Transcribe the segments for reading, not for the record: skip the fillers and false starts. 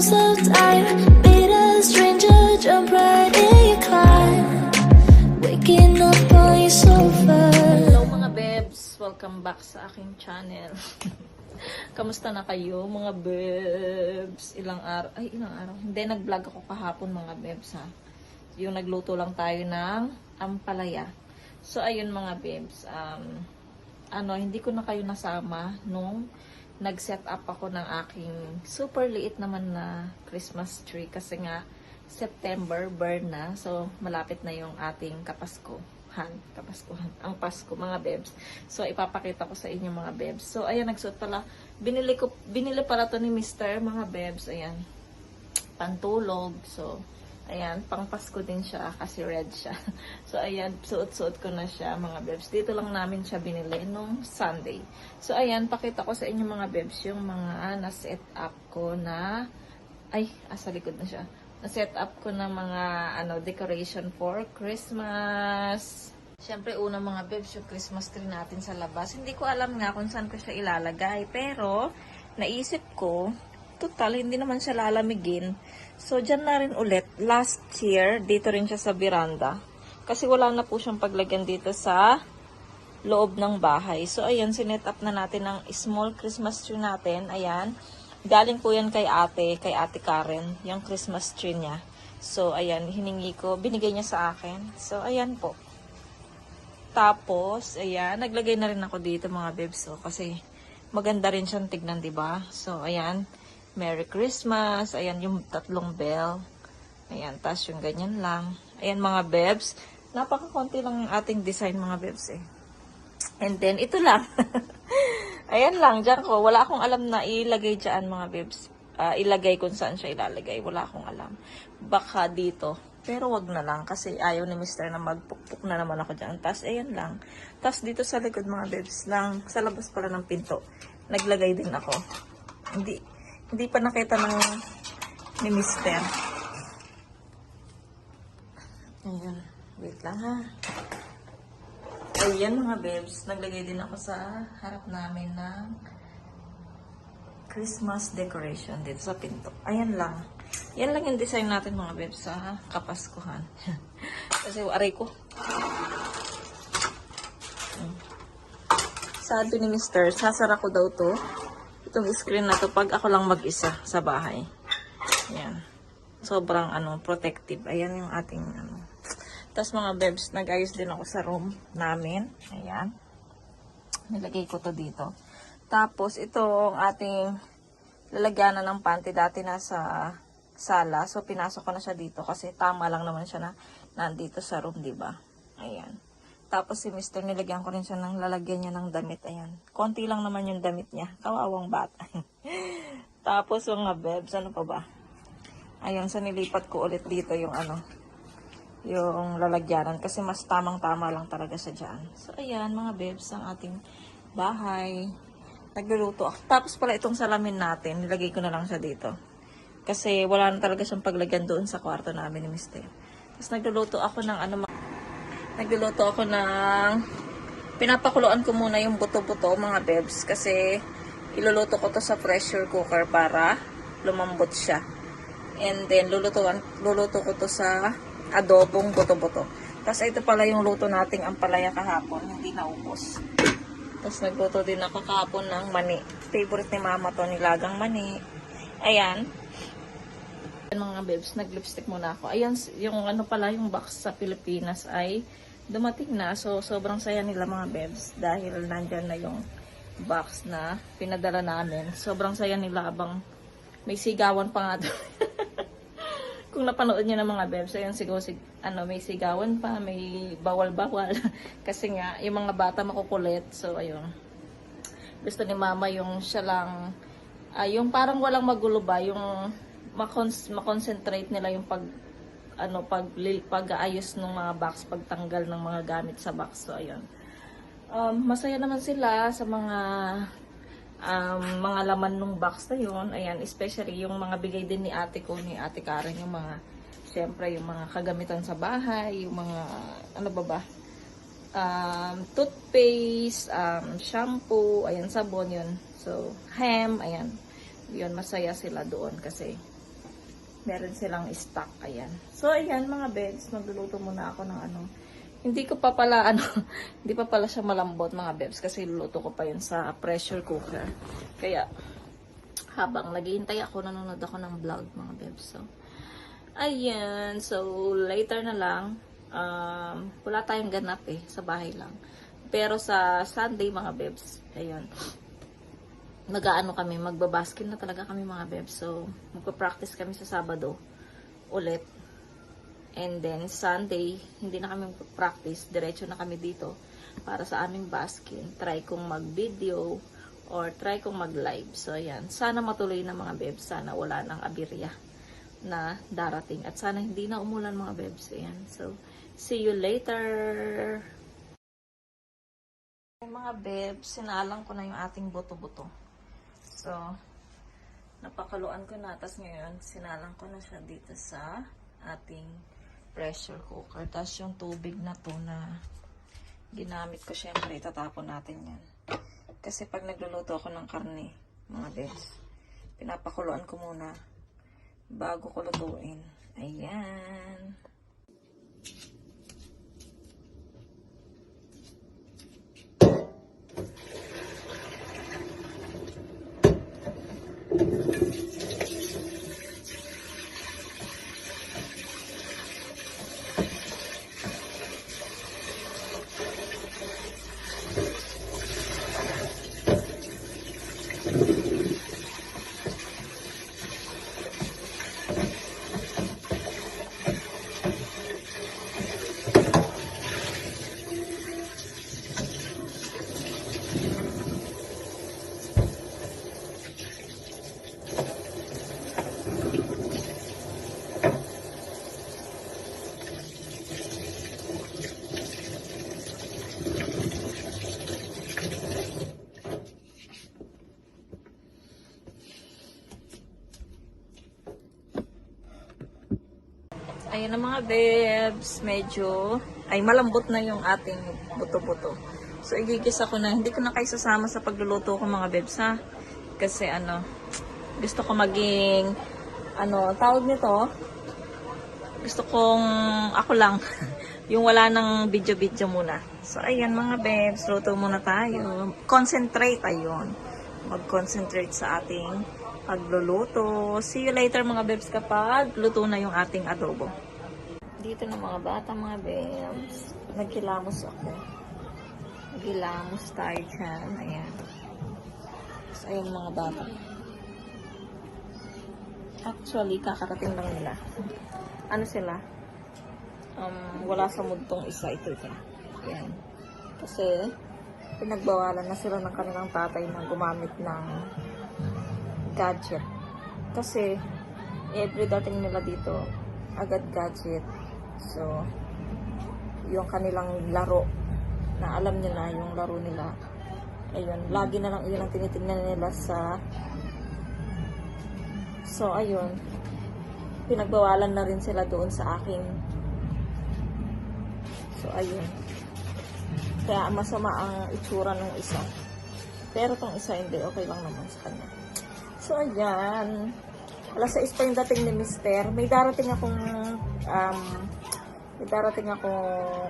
so tired. Meet a stranger, jump right in your car. Waking up on your sofa. Hello mga bebs! Welcome back sa aking channel. Kamusta na kayo mga bebs? Ilang araw? Hindi, nag-vlog ako kahapon mga bebs ha. Yung nagluto lang tayo ng ampalaya. So ayun mga bebs, hindi ko na kayo nasama nung nag-set up ako ng aking super liit naman na Christmas tree kasi nga September, burn na. So, malapit na yung ating Kapaskuhan, ang Pasko, mga bebs. So, ipapakita ko sa inyo, mga bebs. So, ayan, nagsuot pala. Binili pala to ni Mr. mga bebs. Ayan, pantulog. So, ayan, pang Pasko din siya kasi red siya. So, ayan, suot-suot ko na siya, mga bebs. Dito lang namin siya binili nung Sunday. So, ayan, pakita ko sa inyo, mga bebs, yung mga na-set up ko na, sa likod na siya. Na-set up ko na mga decoration for Christmas. Siyempre, una mga bebs, yung Christmas tree natin sa labas. Hindi ko alam nga kung saan ko siya ilalagay. Pero, naisip ko, total, hindi naman siya lalamigin. So, dyan na rin ulit. Last year, dito rin siya sa veranda. Kasi wala na po siyang paglagyan dito sa loob ng bahay. So, ayan, sinet up na natin ang small Christmas tree natin. Ayan. Galing po yan kay Ate Karen, yung Christmas tree niya. So, ayan, hiningi ko, binigay niya sa akin. So, ayan po. Tapos, ayan, naglagay na rin ako dito mga bebs. So, kasi maganda rin siyang tignan, diba? So, ayan, Merry Christmas. Ayan, yung tatlong bell. Ayan, tas yung ganyan lang. Ayan mga bebs. Napakakonti lang ang ating design mga bebs eh. And then, ito lang. Ayan lang, dyan ko. Wala akong alam na ilagay dyan, mga bebs. Ilagay kung saan siya ilalagay. Wala akong alam. Baka dito. Pero wag na lang. Kasi ayaw ni Mr. na magpukpuk na naman ako dyan. Tapos, ayan lang. Tapos, dito sa likod, mga bebs, lang, sa labas pala ng pinto, naglagay din ako. Hindi pa nakita ni Mr. Ayan. Wait lang ha. Ayan mga bebs, naglagay din ako sa harap namin ng Christmas decoration dito sa pinto. Ayan lang. Yan lang yung design natin mga bebs sa Kapaskuhan. Kasi aray ko. Sabi ni Mr. sasara ko daw to. Itong screen na to pag ako lang mag-isa sa bahay. Ayan. Sobrang protective. Ayan yung ating Tapos mga bebs, nag-ayos din ako sa room namin. Ayan. Nilagay ko to dito. Tapos, ito ang ating lalagyanan ng panty. Dati nasa sala. So, pinasok ko na siya dito kasi tama lang naman siya na nandito sa room, diba? Ayan. Tapos, si Mr. nilagyan ko rin siya ng lalagyan niya ng damit. Ayan. Konti lang naman yung damit niya. Kawawang bata. Tapos, mga bebs, ano pa ba? Ayan, so nilipat ko ulit dito yung yung lalagyanan kasi mas tamang-tama lang talaga siya dyan. So, ayan, mga bebs, ang ating bahay. Nagluluto ako. Tapos pala itong salamin natin, nilagay ko na lang siya dito. Kasi wala na talaga siyang paglagyan doon sa kwarto namin ni Mr. Tapos nagluluto ako ng pinapakuluan ko muna yung buto-buto, mga bebs, kasi iluluto ko to sa pressure cooker para lumambot siya. And then, luluto ko to sa adobong buto-buto. Tapos, ito pala yung luto nating ampalaya kahapon. Hindi naubos. Tapos, nagluto din ako kahapon ng mani. Favorite ni mama to, nilagang mani. Ayan. Mga bebs, nag-lipstick muna ako. Ayan, yung pala, yung box sa Pilipinas ay dumating na. So, sobrang saya nila mga bebs. Dahil nandyan na yung box na pinadala namin. Sobrang saya nila habang may sigawan pa nga doon. Kung napanood niyo ng mga bebs, ayan siguro may sigawan pa, may bawal-bawal. Kasi nga, yung mga bata makukulit. So, ayun. Gusto ni mama yung siya lang, yung parang walang magulo ba, yung makonsentrate nila yung pag-aayos ng mga box, pagtanggal ng mga gamit sa box. So, ayun. Masaya naman sila sa mga laman ng box na yun. Ayan, especially yung mga bigay din ni ate ko, ni Ate Karen, yung mga, syempre, yung mga kagamitan sa bahay, yung mga, toothpaste, shampoo, ayan, sabon yun. So, ham, ayan, yun, masaya sila doon kasi meron silang stock. Ayan. So, ayan mga bebs, magluluto muna ako ng ano. Hindi ko pa pala, hindi pa pala siya malambot mga bebs kasi luluto ko pa yun sa pressure cooker. Kaya, habang naghihintay ako, nanonood ako ng vlog mga bebs. So, ayan. So, later na lang. Wala tayong ganap sa bahay lang. Pero sa Sunday mga bebs, ayun. Mag-aano kami, magbabaskin na talaga kami mga bebs. So, magpa-practice kami sa Sabado ulit. And then, Sunday, hindi na kami mag-practice. Diretso na kami dito para sa aming baskin. Try kong mag-video or try kong mag-live. So, ayan. Sana matuloy na mga bebs. Sana wala nang abirya na darating. At sana hindi na umulan mga bebs. Ayan. So, see you later! Mga bebs, sinalang ko na yung ating buto-buto. So, napakaluan ko na. Tapos ngayon, sinalang ko na siya dito sa ating pressure cooker. Tapos yung tubig na to na ginamit ko, syempre, itatapon natin yan. Kasi pag nagluluto ako ng karne, mga bebs, pinapakuluan ko muna bago ko lutuin. Ayan. Ayan na mga bebs, medyo, ay malambot na yung ating buto-buto. So, igigisa ko na. Hindi ko na kayo sasama sa pagluluto ko mga bebs ha. Kasi gusto ko maging, tawag nito, gusto kong, ako lang, yung wala ng video-video muna. So, ayan mga bebs, luto muna tayo. Concentrate, ayun. Mag-concentrate sa ating pagluluto. See you later mga bebs kapag luto na yung ating adobo. Dito na mga bata mga bebs. Nagkilamos ako. Nagkilamos tayo dyan. Ayan. So, ayun mga bata. Actually, kakarating lang nila. Ano sila? Wala sa mood tong isa. Ito. Ayan. Kasi, pinagbawalan na sila ng kanilang tatay na gumamit ng gadget. Kasi, every dating nila dito, agad gadget. So, yung kanilang laro, na alam nila yung laro nila. Ayun, lagi na lang yun ang tinitingnan nila sa... So, ayun, pinagbawalan na rin sila doon sa akin. So, ayun. Kaya masama ang itsura ng isa. Pero tong isa hindi, okay lang naman sa kanya. So, ayan. Alas 6 pa yung dating ni Mister. May darating akong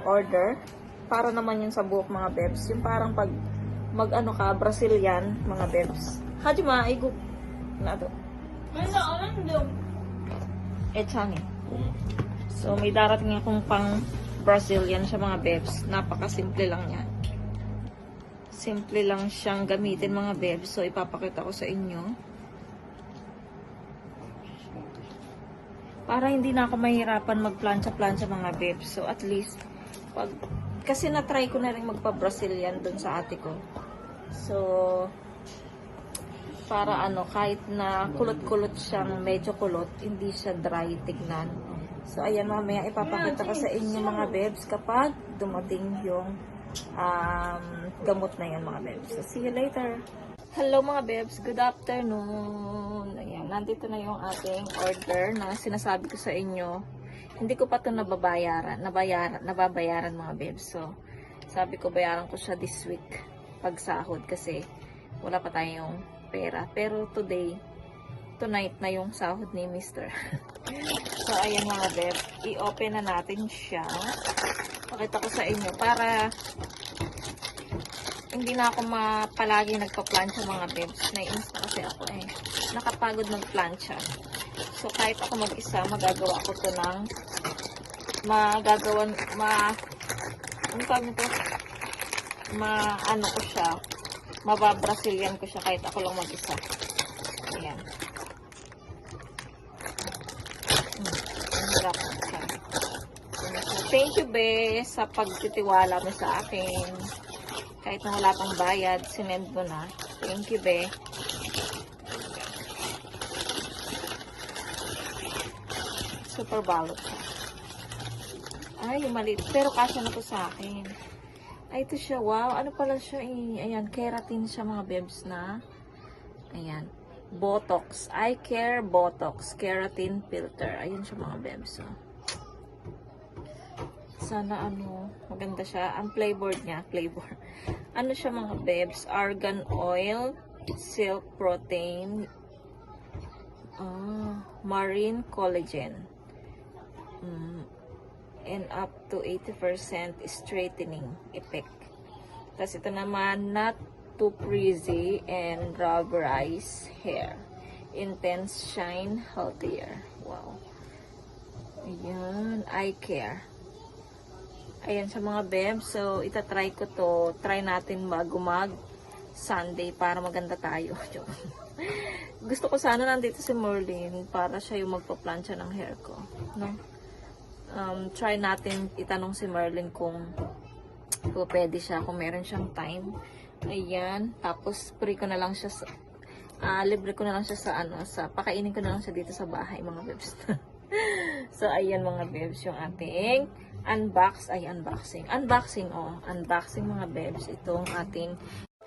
order. Para naman yun sa buhok mga bebs. Yung parang pag mag-ano ka, Brazilian mga bebs. Hajima, igu. Nado. Changi. So, may darating akong pang Brazilian siya mga bebs. Napakasimple lang niya. Simple lang siyang gamitin mga bebs. So, ipapakita ko sa inyo. Para hindi na ako mahirapan magplancha-plancha mga bebs. So, at least, kasi na-try ko na rin magpa-Brazilian dun sa ate ko. So, para kahit na kulot-kulot siyang, medyo kulot, hindi siya dry tignan. So, ayan mamaya, ipapakita ko sa inyo mga bebs kapag dumating yung gamot na yan mga bebs. So, see you later. Hello mga bebs, good afternoon. Ayan, nandito na yung ating order na sinasabi ko sa inyo. Hindi ko pa ito nababayaran mga bebs. So, sabi ko bayaran ko siya this week pag sahod kasi wala pa tayong pera. Pero today, tonight na yung sahod ni Mr. So, ayan mga beb. I-open na natin siya. Pakita ko sa inyo para hindi na ako palagi nagpa-plancha mga bebs. Naiinis na kasi ako eh. Nakapagod mag-plancha. So, kahit ako mag-isa, magagawa ko to ng ano tawag nito? Ano ko siya, mababrazilian ko siya kahit ako lang mag-isa. Ayan. Ang hirap siya. Thank you, be, sa pagtitiwala mo sa akin. Kahit na wala pang bayad, sinend mo na. Thank you, be. Super balot siya. Ay, maliit. Pero kasya na to sa akin. Ay, ito siya. Wow. Ano pala siya eh. Ayan, keratin siya mga bebs na. Ayan. Botox. Eye Care Botox. Keratin Filter. Ayan siya mga bebs. Oh. Sana maganda siya. Ang flavor niya. Ano siya mga bebs? Argan Oil. Silk Protein. Marine Collagen. And up to 80% straightening effect. Tapos ito naman, not too frizzy and rubberize hair. Intense shine, healthier. Wow. Ayan, eye care. Ayan sa mga beb. So, itatry ko to. Try natin bago Sunday para maganda tayo. Gusto ko sana nandito si Merlin para siya yung magpa-plancha ng hair ko. No? Try natin itanong si Merlin kung pwede siya, kung meron siyang time. Ayan. Tapos, free ko na lang siya libre ko na lang siya pakainin ko na lang siya dito sa bahay, mga bebs. So, ayan mga bebs, yung ating unboxing, mga bebs. Itong ating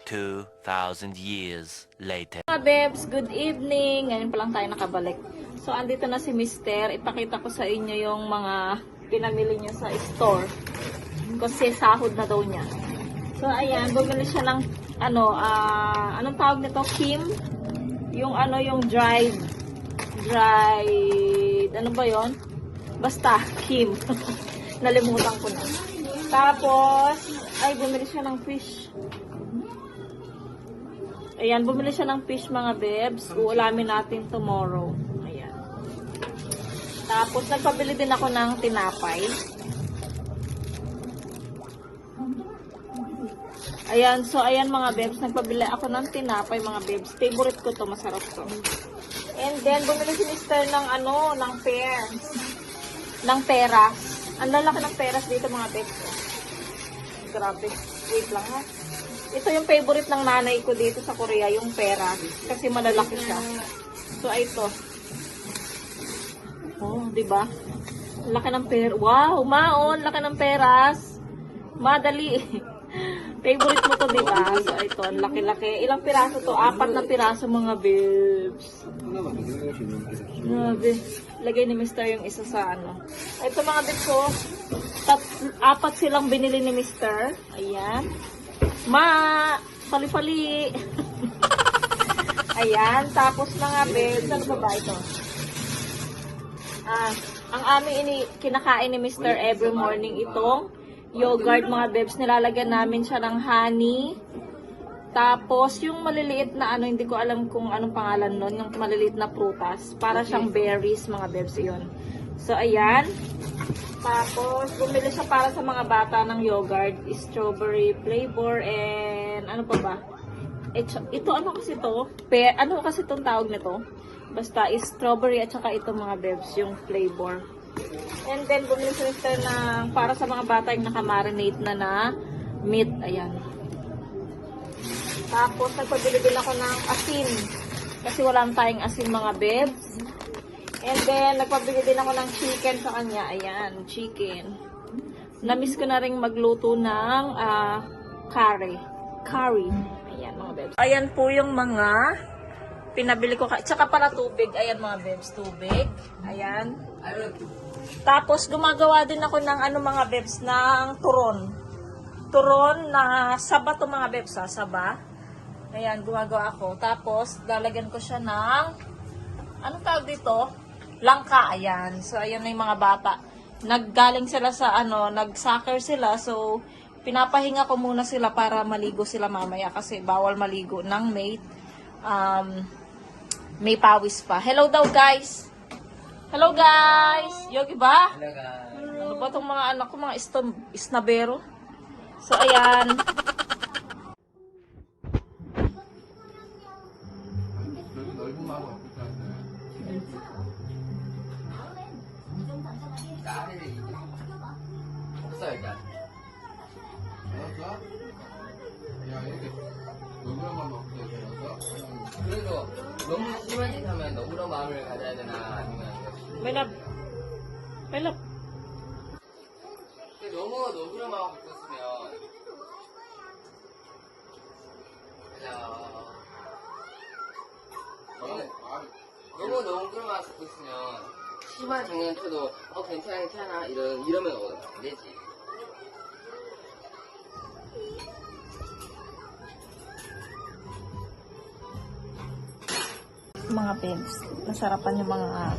2,000 years later. mga bebs, good evening. Ngayon pa lang tayo nakabalik. So, andito na si Mr. Ipakita ko sa inyo yung mga pinamili niya sa store. Kasi sahod na daw niya. So, ayan, bumili siya ng anong tawag nito? Kim? Yung yung dried, ano ba yon? Basta, Kim. Nalimutan ko na. Tapos, bumili siya ng fish. Ayan, bumili siya ng fish mga bebs. Uulamin natin tomorrow. Ayan. Tapos, nagpabili din ako ng tinapay. Ayan, so ayan mga bebs. Nagpabili ako ng tinapay mga bebs. Favorite ko to, masarap to. And then, bumili si Mr. ng ng pear. Ng peras. Ang lalaki ng peras dito mga bebs. Grabe. Wait lang ha. Ito yung favorite ng nanay ko dito sa Korea, yung pera. Kasi malalaki siya. So, ito. Oh, diba? Laki ng pera. Wow, maon, laki ng peras. Madali. Favorite mo to, diba? So, ito, laki-laki. Ilang piraso to? 4 na piraso, mga bebs. Grabe. Lagay ni Mr. yung isa sa Ito, mga bebs ko. 4 silang binili ni Mr. Ayan. Pali-pali. Ayan. Tapos mga bebs, ano ba ito? Ang aming kinakain ni Mr. every morning itong yogurt mga bebs. Nilalagyan namin siya ng honey. Tapos yung maliliit na hindi ko alam kung anong pangalan nun, yung maliliit na prutas. Para siyang berries mga bebs yun. So ayan. Tapos, bumili siya para sa mga bata ng yogurt, strawberry flavor, and ano pa ba? Ito, ano kasi to? Ano kasi itong tawag nito? Basta, strawberry at saka ito mga bebs, yung flavor. And then, bumili siya ng para sa mga bata yung nakamarinate na meat. Ayan. Tapos, nagpabili din ako ng asin. Kasi wala tayong asin mga bebs. And then, nagpabili din ako ng chicken sa kanya. Ayan, chicken. Namiss ko na rin magluto ng curry. Ayan, mga bebs. Ayan po yung mga pinabili ko. Tsaka para tubig. Ayan, mga bebs, tubig. Ayan. Tapos, gumagawa din ako ng mga bebs, ng turon. Turon na saba to mga bebs, saba. Ayan, gumagawa ako. Tapos, lalagyan ko siya ng anong tawag dito? Langka, ayan. So, ayan na yung mga bata. Naggaling sila sa nag-soccer sila. So, pinapahinga ko muna sila para maligo sila mamaya kasi bawal maligo ng may pawis pa. Hello daw, guys! Hello, guys! Yogi ba? Hello guys. Ano ba itong mga anak ko, mga isnabero? So, ayan. 없어 일단. 그래도 너무 심한 짓 하면 너그러 마음을 가져야 되나 아니면 May love. May love. 근데 너무 너그러 마음 갖고 있으면 너무 너그러 마음 갖고 있으면 심한 장난쳐도 괜찮아 이러면 안 되지. Mga babes, nasarapan yung mga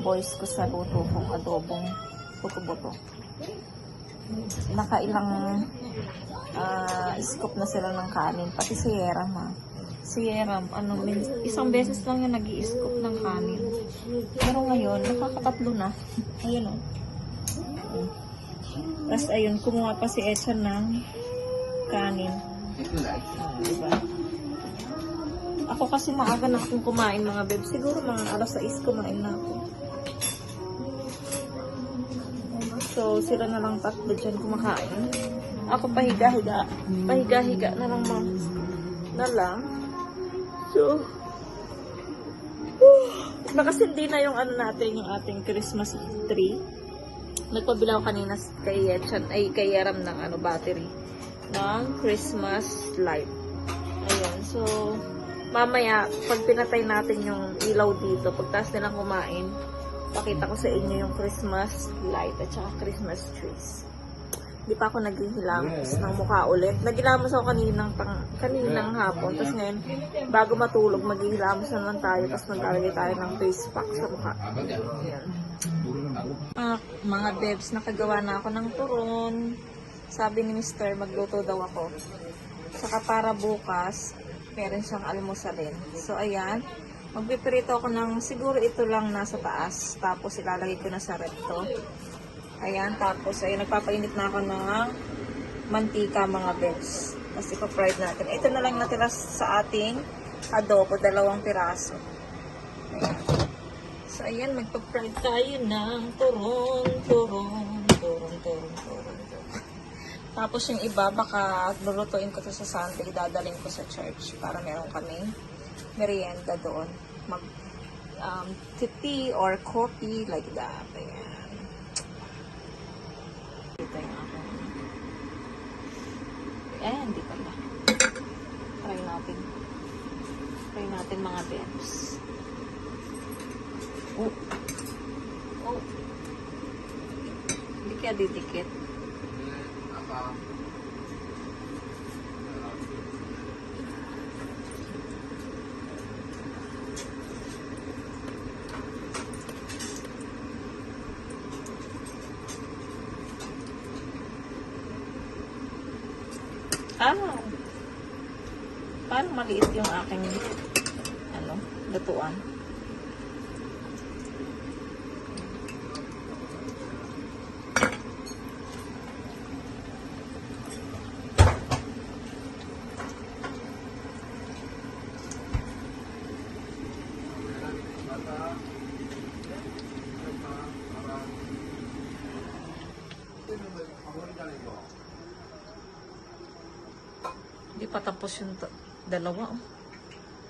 boys ko sa luto kong adobong buto-buto. Nakailang scoop na sila ng kanin, pati si Yeram ha. Si Yeram, isang beses lang yung nag-i-scoop ng kanin. Pero ngayon, nakakatatlo na. Ayun o. Tapos ayun, kumuha pa si Echan ng kanin. Diba? Ako kasi maaga na akong kumain mga beb. Siguro mga alas 6 kumain na ako. So, sila na lang tatlo dyan kumakain. Ako pahiga-higa. Pahiga-higa na lang na lang. So, nakasindi na yung natin, yung ating Christmas tree. Nagpabilaw kanina kay Yechan, kay Yaram ng battery. Ng Christmas light. Ayan, so, mamaya, pag pinatay natin yung ilaw dito, pagtas nilang kumain, pakita ko sa inyo yung Christmas light at saka Christmas trees. Di pa ako naghihilamos ng mukha ulit. Naghilamos ako kaninang hapon. Tapos ngayon, bago matulog, maghihilamos na naman tayo. Tapos maglalagay tayo ng face pack sa mukha. Ayan. Mga bebs, nakagawa na ako ng turon. Sabi ni Mr. magluto daw ako. Saka para bukas, meron siyang almusalin. So, ayan. Magpipirito ako ng, siguro ito lang nasa taas. Tapos, ilalagay ko na sa rep to. Ayan. Tapos, ayan, nagpapainit na ako ng mantika, mga bebs. Tapos, ipa-fried natin. Ito na lang natira sa ating adobo, 2 piraso. Ayan. So, ayan, magpa-fried tayo ng turon. Tapos yung iba, baka lulutuin ko to sa Sunday, dadalhin ko sa church para meron kaming merienda doon. Tea or coffee, like that. Ayan. Ito yung aking. Ayan, di pala. Try natin mga bebs. Oh. Hindi kaya didikit. Parang maliit yung aking lutuan. Hindi pa tapos yung dalawa.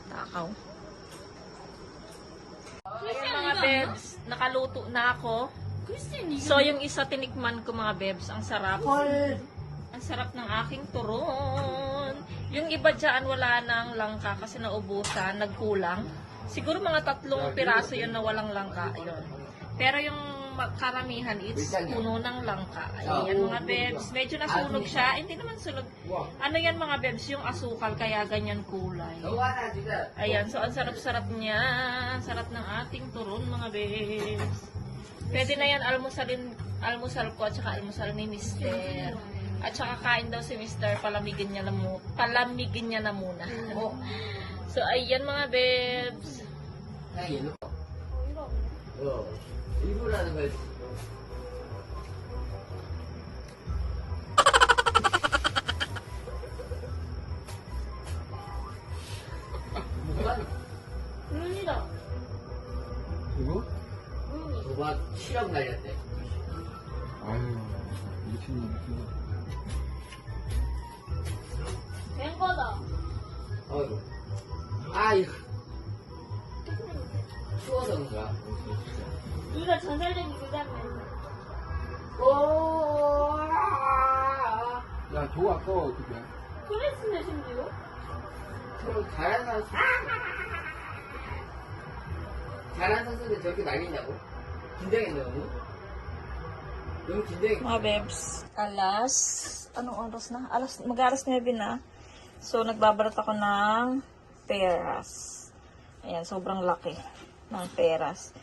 Takaw. Ayan mga bebs, nakaluto na ako. So yung isa tinikman ko mga bebs, ang sarap. Ang sarap ng aking turon. Yung iba dyan wala nang langka kasi naubusan, nagkulang. Siguro mga 3 piraso yun na walang langka. Yun. Pero yung karamihan, it's puno ng langka. Ayan mga bebs, medyo nasunog siya. Hindi naman sunog. Ano yan mga bebs, yung asukal, kaya ganyan kulay. Ayan, so ang sarap-sarap niya. Ang sarap ng ating turon mga bebs. Pwede na yan almusal ko at saka almusal ni Mister. At saka kain daw si Mister, palamigin niya na muna. So ayan mga bebs. 일부러 하는 거였어. 눈이다. 이거? 도박 실험 날렸대. 아유, 미친놈. 된 거다. 어이구. 아이고. 추워서 그런가? 네가 전설적인 그자면. 오. 야, 저거 아까워, 어떻게? 그랬으면 심지어. 저거 잘하는 선수. 잘하는 선수인데 저렇게 날린다고? 긴장했네 너무? 너무 긴장했어. Mga bebs, anong oras na? Mag-alas 9 na. So, nagbabarat ako ng peras. Ayan, sobrang laki ng peras.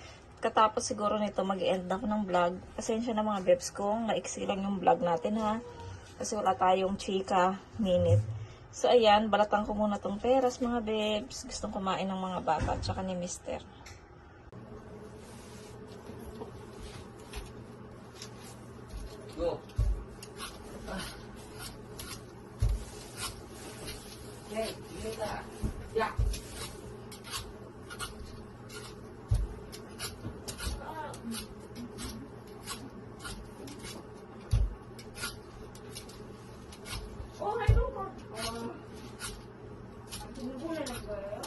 Katapos siguro nito, mag-end ako ng vlog. Pasensya na mga bebs kung maiksi lang yung vlog natin ha. Kasi wala tayong chika minute. So, ayan, balatan ko muna tong peras mga bebs. Gustong kumain ng mga bata at saka ni Mister. Go. Hey, 이거다. 야. 해도 누구 내는 거예요?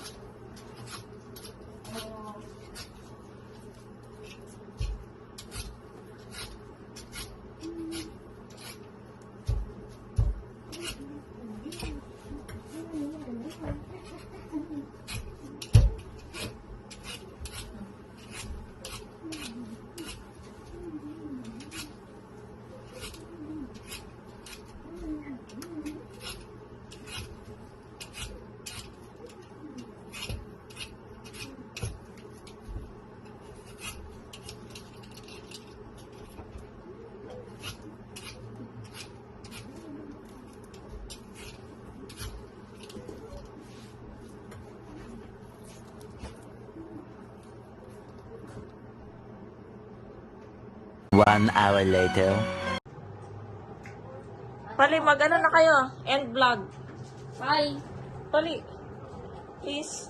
One hour later. Pali, mag-ano na kayo? End vlog. Bye. Pali, please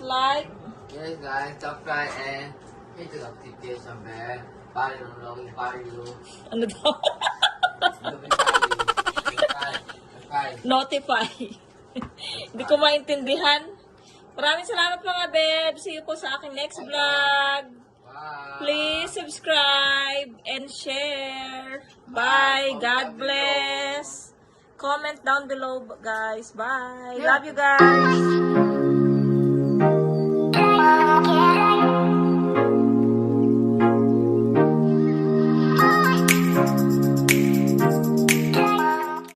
like. Yes guys, subscribe and hit the notification bell. Follow login, follow. Ano daw? Subscribe. Notify. Hindi ko maintindihan. Maraming salamat mga beb. See you po sa aking next vlog. Bye. Please subscribe and share. Bye. God bless. Comment down below, guys. Bye. Love you guys.